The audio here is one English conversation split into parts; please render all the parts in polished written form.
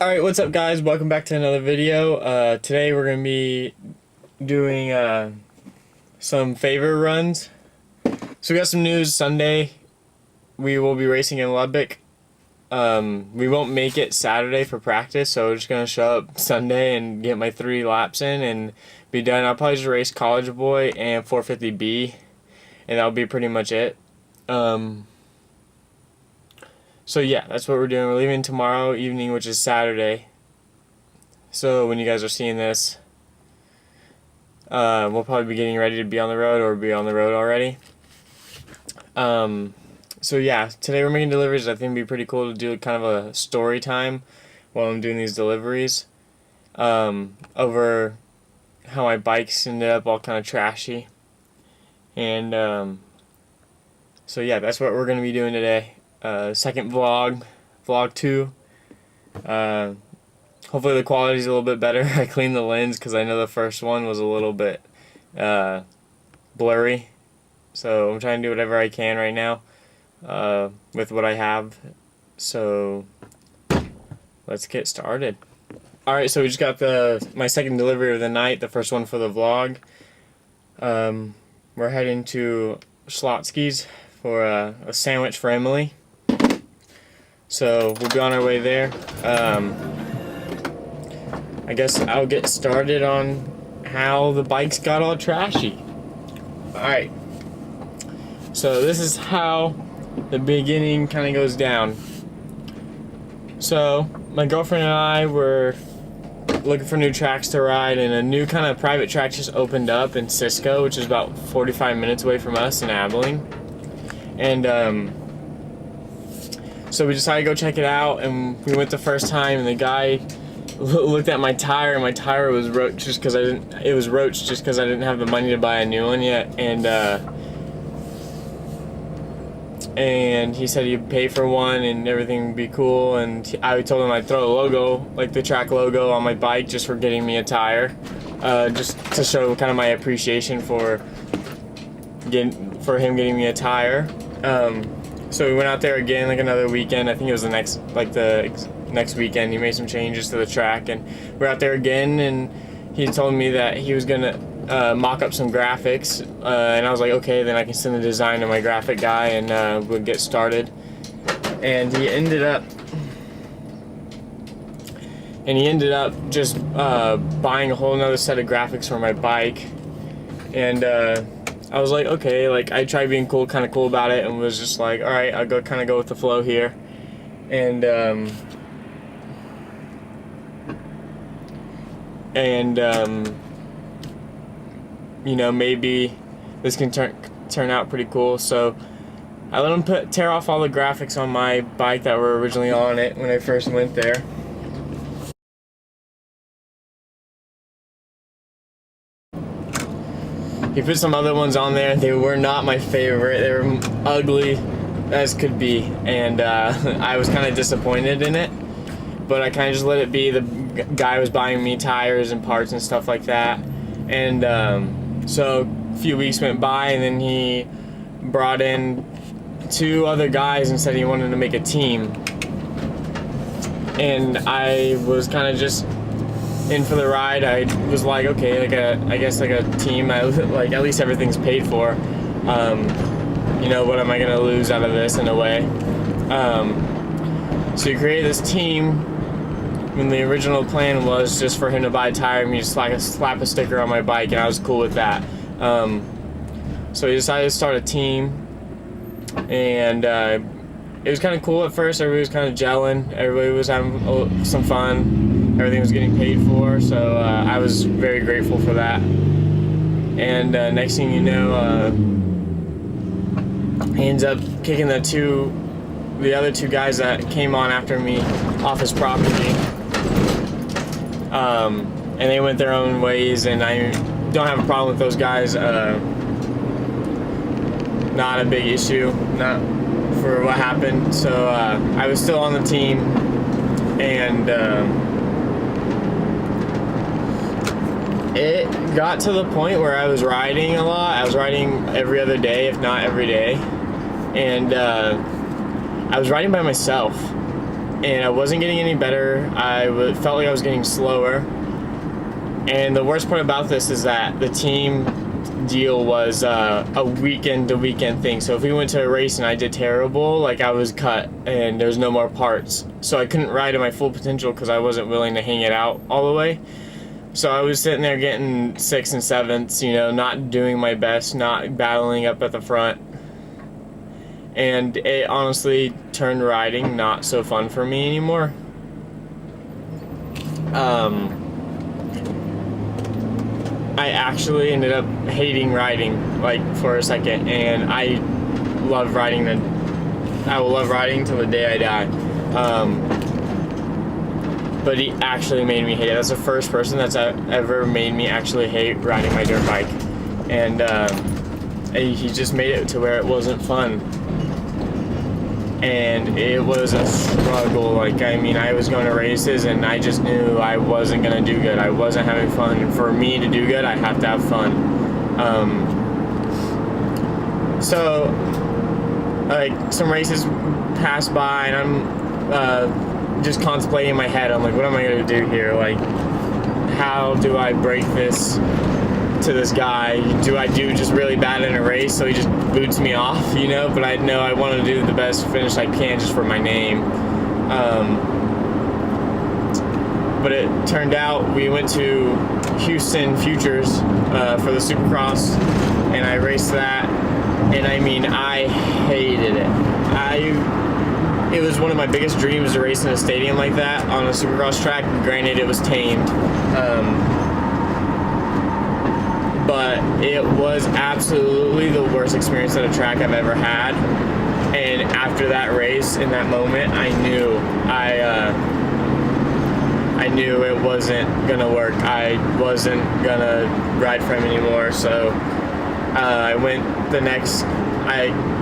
Alright, what's up guys? Welcome back to another video. Today we're going to be doing some favor runs. So we got some news. Sunday we will be racing in Lubbock. We won't make it Saturday for practice, so we're just going to show up Sunday and get my 3 laps in and be done. I'll probably just race College Boy and 450B, and that'll be pretty much it. So yeah, that's what we're doing. We're leaving tomorrow evening, which is Saturday. So when you guys are seeing this, we'll probably be getting ready to be on the road or be on the road already. So yeah, today we're making deliveries. I think it'd be pretty cool to do kind of a story time while I'm doing these deliveries. Over how my bikes ended up all kind of trashy. And so yeah, that's what we're going to be doing today. Second vlog 2. Hopefully the quality's a little bit better. I cleaned the lens because I know the first one was a little bit blurry, so I'm trying to do whatever I can right now with what I have. So let's get started. Alright, so we just got my second delivery of the night, the first one for the vlog. We're heading to Schlotzsky's for a sandwich for Emily. So we'll be on our way there. I guess I'll get started on how the bikes got all trashy. Alright, so this is how the beginning kind of goes down. So my girlfriend and I were looking for new tracks to ride, and a new kind of private track just opened up in Cisco, which is about 45 minutes away from us in Abilene. And so we decided to go check it out, and we went the first time, and the guy looked at my tire, and my tire was roached just because I didn't have the money to buy a new one yet. And he said he'd pay for one and everything would be cool, and I told him I'd throw a logo, like the track logo, on my bike just for getting me a tire, just to show kind of my appreciation for him getting me a tire. So we went out there again, like another weekend. I think it was the next weekend. He made some changes to the track, and we're out there again. And he told me that he was gonna mock up some graphics, and I was like, okay, then I can send the design to my graphic guy, and we'll get started. And he ended up just buying a whole nother set of graphics for my bike, and I was like, okay, like I tried being kind of cool about it, and was just like, all right, I'll kind of go with the flow here, and you know, maybe this can turn out pretty cool. So I let him tear off all the graphics on my bike that were originally on it when I first went there. He put some other ones on there. They were not my favorite. They were ugly as could be, and I was kind of disappointed in it. But I kind of just let it be. The guy was buying me tires and parts and stuff like that. And so a few weeks went by, and then he brought in 2 other guys and said he wanted to make a team. And I was kind of just in for the ride. I was like, okay, I guess a team, like at least everything's paid for. You know, what am I gonna lose out of this in a way? So he created this team when the original plan was just for him to buy a tire and me just slap a sticker on my bike, and I was cool with that. So he decided to start a team, and it was kind of cool at first. Everybody was kind of gelling. Everybody was having some fun. Everything was getting paid for, so I was very grateful for that. And next thing you know, he ends up kicking the other 2 guys that came on after me off his property. And they went their own ways, and I don't have a problem with those guys. Not a big issue, not for what happened. So I was still on the team, and it got to the point where I was riding a lot. I was riding every other day, if not every day, and I was riding by myself. and I wasn't getting any better. Felt like I was getting slower. And the worst part about this is that the team deal was a weekend to weekend thing. So if we went to a race and I did terrible, like I was cut and there's no more parts. So I couldn't ride at my full potential because I wasn't willing to hang it out all the way. So I was sitting there getting 6th and 7ths, you know, not doing my best, not battling up at the front. And it honestly turned riding not so fun for me anymore. I actually ended up hating riding, like, for a second, and I love riding. I will love riding till the day I die. But he actually made me hate it. That's the first person that's ever made me actually hate riding my dirt bike. And he just made it to where it wasn't fun. And it was a struggle. Like, I mean, I was going to races and I just knew I wasn't going to do good. I wasn't having fun. And for me to do good, I have to have fun. So, like, some races passed by and I'm just contemplating in my head. I'm like, what am I going to do here? Like, how do I break this to this guy? Do I do just really bad in a race so he just boots me off, you know? But I know I want to do the best finish I can just for my name. But it turned out we went to Houston Futures for the Supercross, and I raced that, and I mean, I hated it. It was one of my biggest dreams to race in a stadium like that on a Supercross track. Granted, it was tamed. But it was absolutely the worst experience at a track I've ever had. And after that race, in that moment, I knew it wasn't gonna work. I wasn't gonna ride for him anymore. So I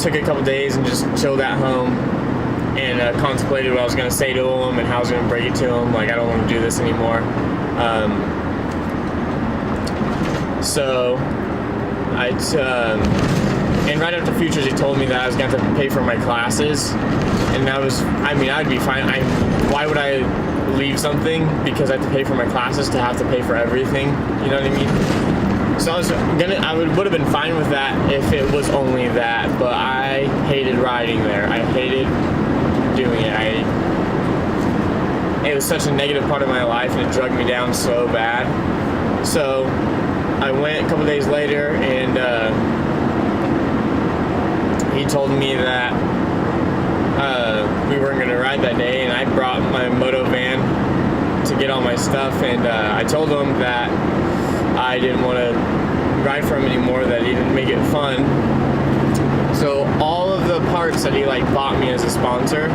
took a couple days and just chilled at home and contemplated what I was gonna say to him and how I was gonna break it to him. Like, I don't want to do this anymore. So and right after Futures, he told me that I was going to have to pay for my classes, and that was, I mean, I'd be fine. Why would I leave something because I have to pay for my classes to have to pay for everything? You know what I mean? So I would have been fine with that if it was only that, but I hated riding there. I hated doing it. It was such a negative part of my life, and it dragged me down so bad. So I went a couple days later, and he told me that we weren't going to ride that day, and I brought my moto van to get all my stuff, and I told him that I didn't want to ride for him anymore, that he didn't make it fun. So all of the parts that he bought me as a sponsor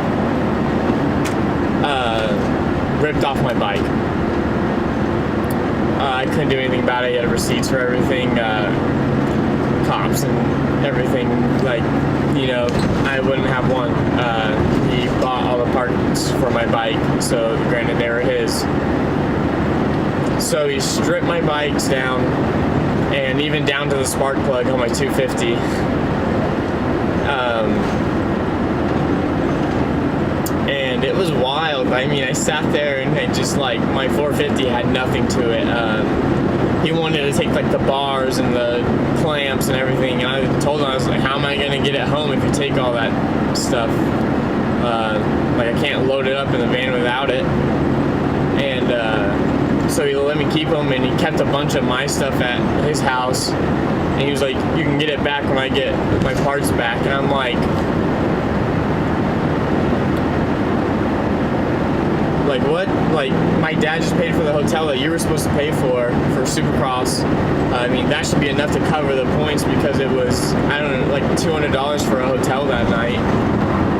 ripped off my bike. I couldn't do anything about it. He had receipts for everything, cops and everything. I wouldn't have one. He bought all the parts for my bike, so granted they were his. So he stripped my bikes down, and even down to the spark plug on my 250. And it was wild. I mean, I sat there and I just my 450 had nothing to it. He wanted to take the bars and the clamps and everything, and I told him, I was like, how am I going to get it home if you take all that stuff? I can't load it up in the van without it. And so he let me keep them, and he kept a bunch of my stuff at his house, and he was like, you can get it back when I get my parts back. And I'm like what? My dad just paid for the hotel that you were supposed to pay for Supercross. I mean, that should be enough to cover the points, because it was, I don't know, $200 for a hotel that night,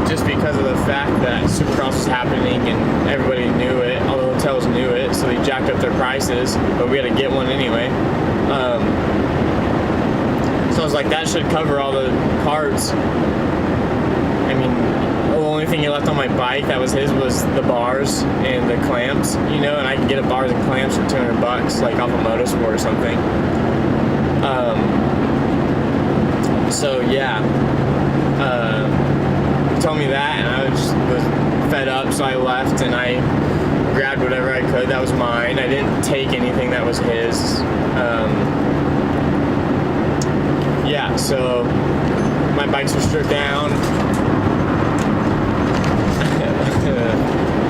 just because of the fact that Supercross was happening and everybody knew it. All the hotels knew it, so they jacked up their prices, but we had to get one anyway. So I was like, that should cover all the parts. I mean, the only thing he left on my bike that was his was the bars and the clamps, and I could get a bars and clamps for $200, off of Motorsport or something. So yeah, he told me that, and I was fed up, so I left and I grabbed whatever I could that was mine. I didn't take anything that was his. Yeah, so my bikes were stripped down.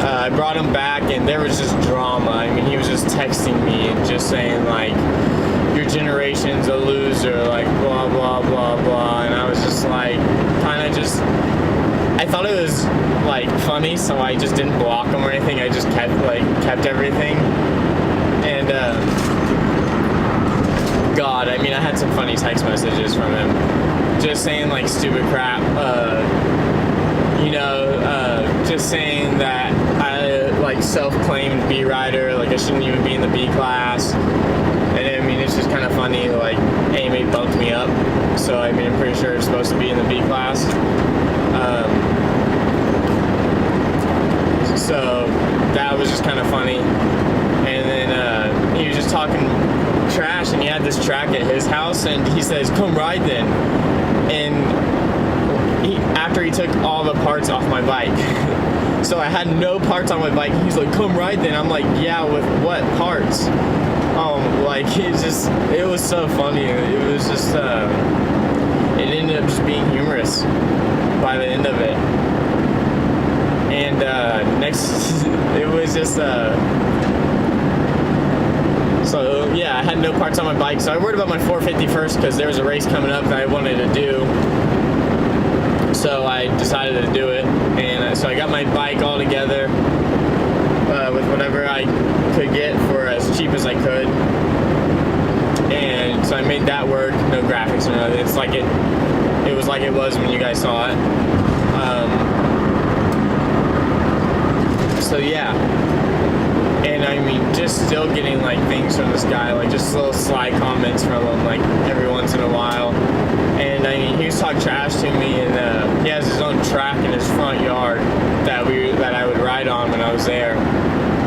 I brought him back and there was just drama. I mean, he was just texting me and just saying like, your generation's a loser, like blah blah blah blah, and I was just like, kind of just, I thought it was like funny, so I just didn't block him or anything. I just kept everything. And God, I mean, I had some funny text messages from him, just saying like stupid crap. Just saying that I like self-claimed B rider, like I shouldn't even be in the B class. And I mean, it's just kind of funny, like AMA bumped me up, so I mean, I'm pretty sure it's supposed to be in the B class. So that was just kind of funny. And then he was just talking trash, and he had this track at his house, and he says, "Come ride then." And after he took all the parts off my bike, so I had no parts on my bike. He's like, "Come ride then." I'm like, "Yeah, with what parts?" Like it was so funny. It was just, it ended up just being humorous by the end of it. And next, it was just, so yeah, I had no parts on my bike. So I worried about my 450 first because there was a race coming up that I wanted to do. So I decided to do it, and so I got my bike all together with whatever I could get for as cheap as I could, and so I made that work. No graphics or nothing. It's like it was like it was when you guys saw it. So yeah, and I mean, just still getting like things from this guy, like just little sly comments from him, like every once in a while. And I mean, he was talking trash to me, and he has his own track in his front yard that I would ride on when I was there.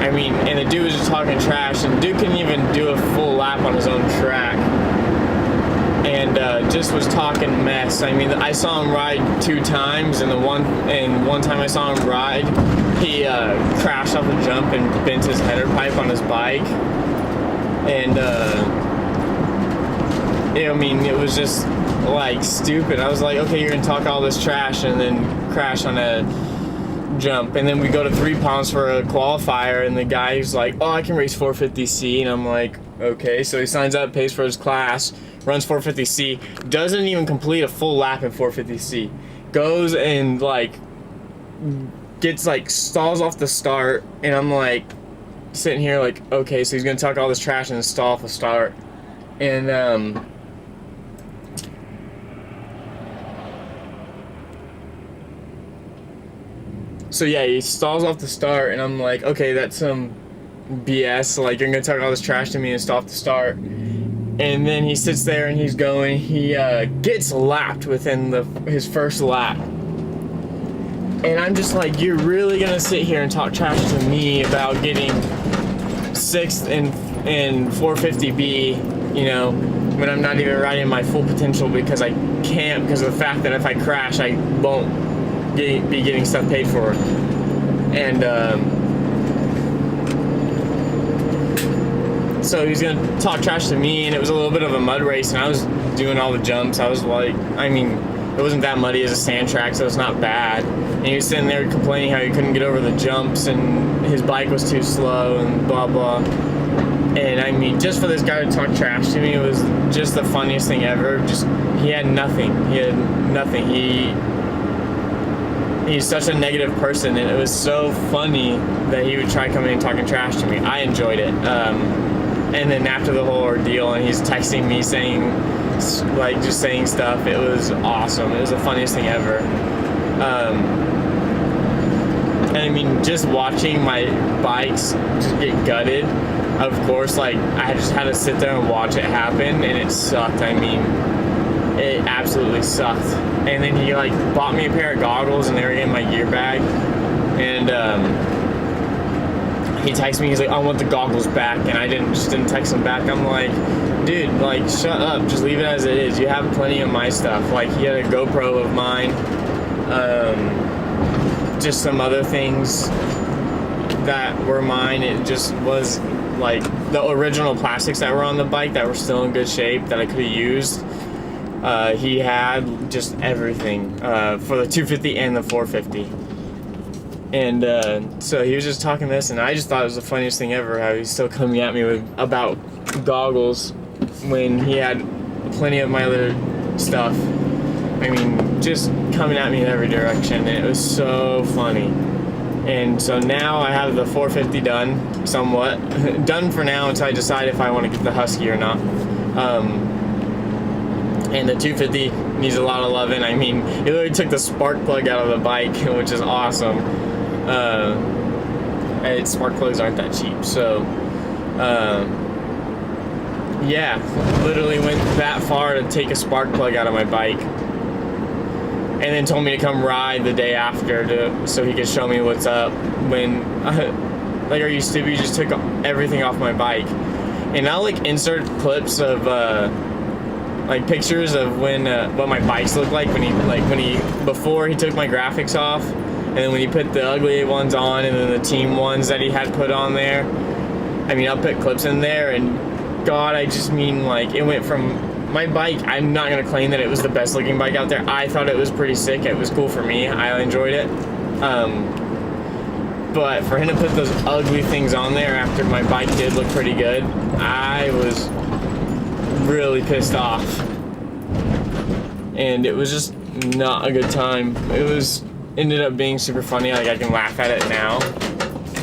I mean, and the dude was just talking trash, and the dude couldn't even do a full lap on his own track, and just was talking mess. I mean, I saw him ride 2 times, and one time I saw him ride, he crashed off a jump and bent his header pipe on his bike, and I mean, it was just like stupid. I was like, okay, you're gonna talk all this trash and then crash on a jump. And then we go to 3 pounds for a qualifier, and the guy's like, oh, I can race 450C, and I'm like, okay. So he signs up, pays for his class, runs 450C, doesn't even complete a full lap in 450C, goes and like gets like stalls off the start, and I'm like sitting here like, okay, so he's gonna talk all this trash and stall off the start. And so yeah, he stalls off the start, and I'm like, okay, that's some BS. Like, you're gonna talk all this trash to me and stall off the start. And then he sits there and he's going. He gets lapped within his first lap. And I'm just like, you're really gonna sit here and talk trash to me about getting 6th in 450B, you know, when I'm not even riding my full potential because I can't, because of the fact that if I crash, I won't be getting stuff paid for. And so he's gonna talk trash to me, and it was a little bit of a mud race, and I was doing all the jumps. I was like, I mean, it wasn't that muddy as a sand track, so it's not bad. And he was sitting there complaining how he couldn't get over the jumps and his bike was too slow and blah blah. And I mean, just for this guy to talk trash to me, it was just the funniest thing ever. Just, he had nothing. He's such a negative person, and it was so funny that he would try coming and talking trash to me. I enjoyed it. And then after the whole ordeal, and he's texting me saying, like, just saying stuff, it was awesome. It was the funniest thing ever. And I mean, just watching my bikes just get gutted, of course, like, I just had to sit there and watch it happen, and it sucked. I mean, it absolutely sucked. And then he like bought me a pair of goggles, and they were in my gear bag, and he texted me, he's like, I want the goggles back, and I just didn't text him back. I'm like, dude, like, shut up, just leave it as it is. You have plenty of my stuff. Like, he had a GoPro of mine, just some other things that were mine. It just was like the original plastics that were on the bike that were still in good shape that I could have used. He had just everything for the 250 and the 450. And so he was just talking this, and I just thought it was the funniest thing ever how he's still coming at me about goggles when he had plenty of my other stuff. I mean, just coming at me in every direction. It was so funny. And so now I have the 450 done, somewhat. Done for now until I decide if I want to get the Husky or not. And the 250 needs a lot of loving. I mean, it literally took the spark plug out of the bike, which is awesome. And spark plugs aren't that cheap, so yeah, literally went that far to take a spark plug out of my bike, and then told me to come ride the day after so he could show me what's up. When like, are you stupid? You just took everything off my bike. And I'll like insert clips of like pictures of when what my bikes look like when he before he took my graphics off, and then when he put the ugly ones on, and then the team ones that he had put on there. I mean, I'll put clips in there, and God, I just mean, like, it went from my bike. I'm not gonna claim that it was the best looking bike out there. I thought it was pretty sick. It was cool for me. I enjoyed it. But for him to put those ugly things on there after my bike did look pretty good, I was really pissed off. And it was just not a good time. It ended up being super funny. Like, I can laugh at it now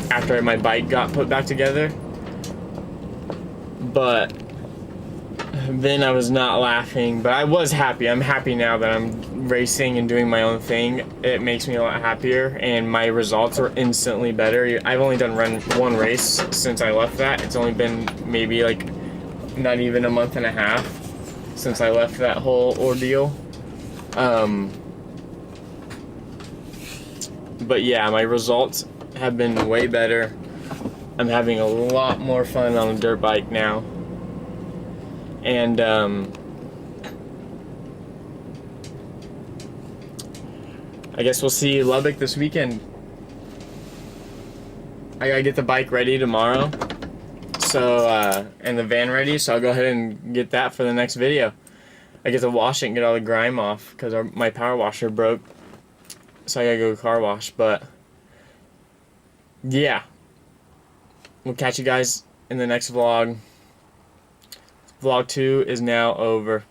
after my bike got put back together. But then I was not laughing, but I was happy. I'm happy now that I'm racing and doing my own thing. It makes me a lot happier, and my results are instantly better. I've only done one race since I left that. It's only been maybe like not even a month and a half since I left that whole ordeal. But yeah, my results have been way better. I'm having a lot more fun on a dirt bike now. And I guess we'll see Lubbock this weekend. I gotta get the bike ready tomorrow. So, and the van ready, so I'll go ahead and get that for the next video. I get to wash it and get all the grime off because my power washer broke. So I gotta go car wash, but yeah. We'll catch you guys in the next vlog. Vlog 2 is now over.